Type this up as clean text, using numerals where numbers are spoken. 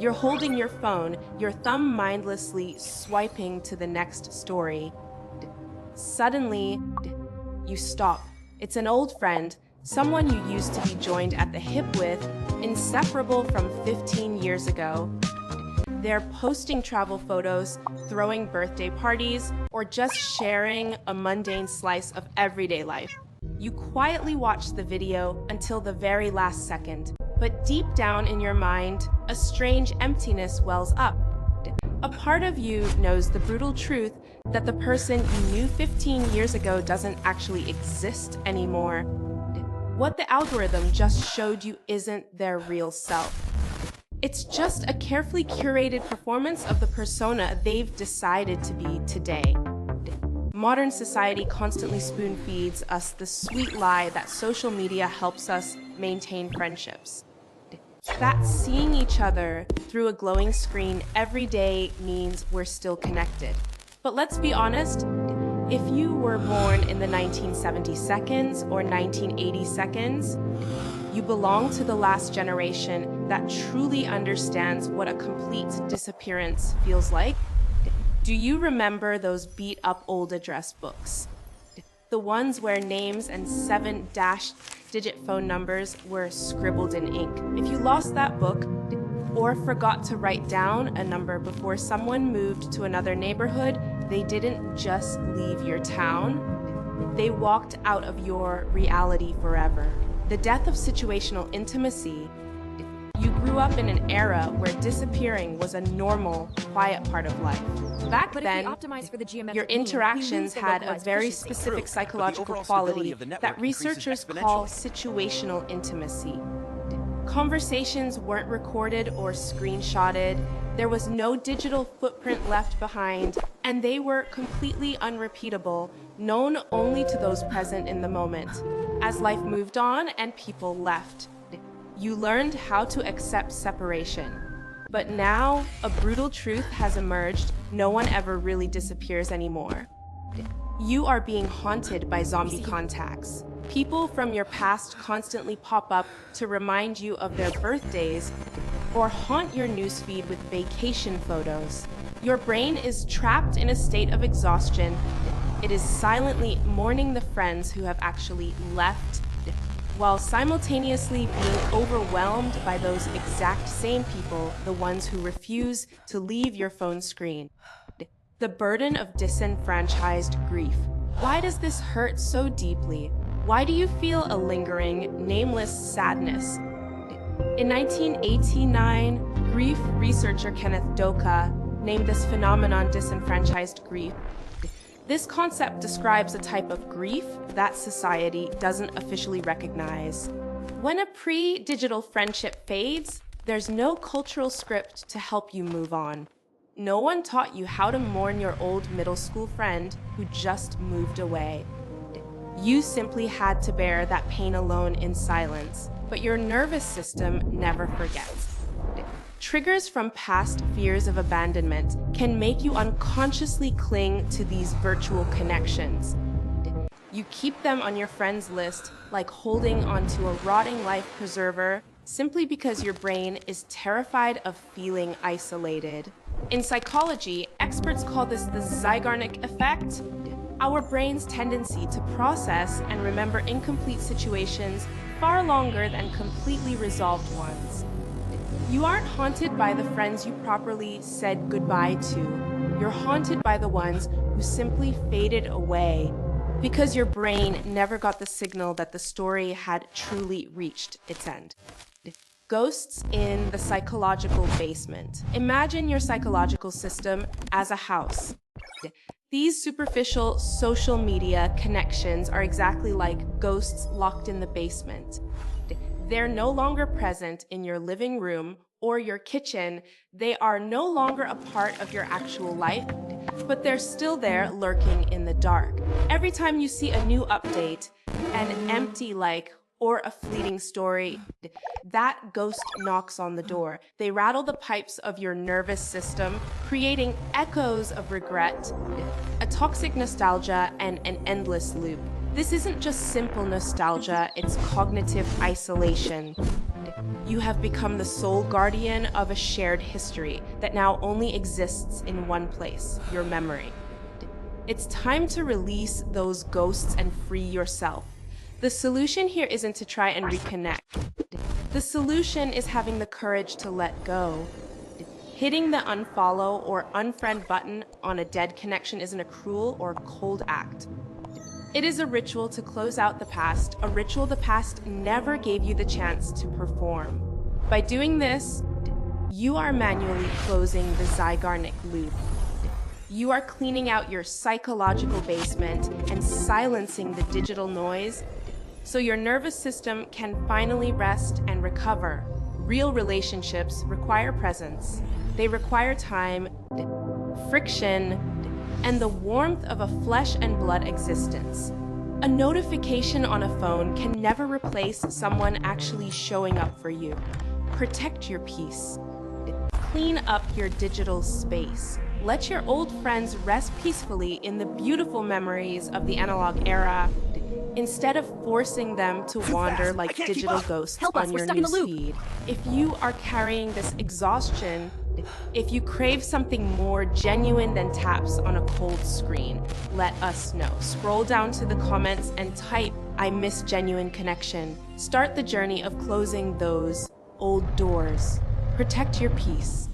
You're holding your phone, your thumb mindlessly swiping to the next story. Suddenly, you stop. It's an old friend, someone you used to be joined at the hip with, inseparable from 15 years ago. They're posting travel photos, throwing birthday parties, or just sharing a mundane slice of everyday life. You quietly watch the video until the very last second, but deep down in your mind, a strange emptiness wells up. A part of you knows the brutal truth that the person you knew 15 years ago doesn't actually exist anymore. What the algorithm just showed you isn't their real self. It's just a carefully curated performance of the persona they've decided to be today. Modern society constantly spoon-feeds us the sweet lie that social media helps us maintain friendships. That seeing each other through a glowing screen every day means we're still connected. But let's be honest, if you were born in the 1970 seconds or 1980 seconds, you belong to the last generation that truly understands what a complete disappearance feels like. Do you remember those beat-up old address books? The ones where names and 7-digit phone numbers were scribbled in ink. If you lost that book or forgot to write down a number before someone moved to another neighborhood, they didn't just leave your town, they walked out of your reality forever. The death of situational intimacy. You grew up in an era where disappearing was a normal, quiet part of life. Back then, your interactions had a very specific psychological quality that researchers call situational intimacy. Conversations weren't recorded or screenshotted, there was no digital footprint left behind, and they were completely unrepeatable, known only to those present in the moment. As life moved on and people left, you learned how to accept separation. But now, a brutal truth has emerged. No one ever really disappears anymore. You are being haunted by zombie contacts. People from your past constantly pop up to remind you of their birthdays or haunt your newsfeed with vacation photos. Your brain is trapped in a state of exhaustion. It is silently mourning the friends who have actually left, while simultaneously being overwhelmed by those exact same people, the ones who refuse to leave your phone screen. The burden of disenfranchised grief. Why does this hurt so deeply? Why do you feel a lingering, nameless sadness? In 1989, grief researcher Kenneth Doka named this phenomenon disenfranchised grief. This concept describes a type of grief that society doesn't officially recognize. When a pre-digital friendship fades, there's no cultural script to help you move on. No one taught you how to mourn your old middle school friend who just moved away. You simply had to bear that pain alone in silence, but your nervous system never forgets. Triggers from past fears of abandonment can make you unconsciously cling to these virtual connections. You keep them on your friends list like holding onto a rotting life preserver simply because your brain is terrified of feeling isolated. In psychology, experts call this the Zeigarnik effect. Our brain's tendency to process and remember incomplete situations far longer than completely resolved ones. You aren't haunted by the friends you properly said goodbye to. You're haunted by the ones who simply faded away because your brain never got the signal that the story had truly reached its end. Ghosts in the psychological basement. Imagine your psychological system as a house. These superficial social media connections are exactly like ghosts locked in the basement. They're no longer present in your living room or your kitchen. They are no longer a part of your actual life, but they're still there lurking in the dark. Every time you see a new update, an empty like or a fleeting story, that ghost knocks on the door. They rattle the pipes of your nervous system, creating echoes of regret, a toxic nostalgia, and an endless loop. This isn't just simple nostalgia, it's cognitive isolation. You have become the sole guardian of a shared history that now only exists in one place, your memory. It's time to release those ghosts and free yourself. The solution here isn't to try and reconnect. The solution is having the courage to let go. Hitting the unfollow or unfriend button on a dead connection isn't a cruel or cold act. It is a ritual to close out the past, a ritual the past never gave you the chance to perform. By doing this, you are manually closing the zygarnic loop. You are cleaning out your psychological basement and silencing the digital noise so your nervous system can finally rest and recover. Real relationships require presence. They require time, friction, and the warmth of a flesh and blood existence. A notification on a phone can never replace someone actually showing up for you. Protect your peace. Clean up your digital space. Let your old friends rest peacefully in the beautiful memories of the analog era, instead of forcing them to wander like digital ghosts on your newsfeed. If you are carrying this exhaustion, if you crave something more genuine than taps on a cold screen, let us know. Scroll down to the comments and type, "I miss genuine connection." Start the journey of closing those old doors. Protect your peace.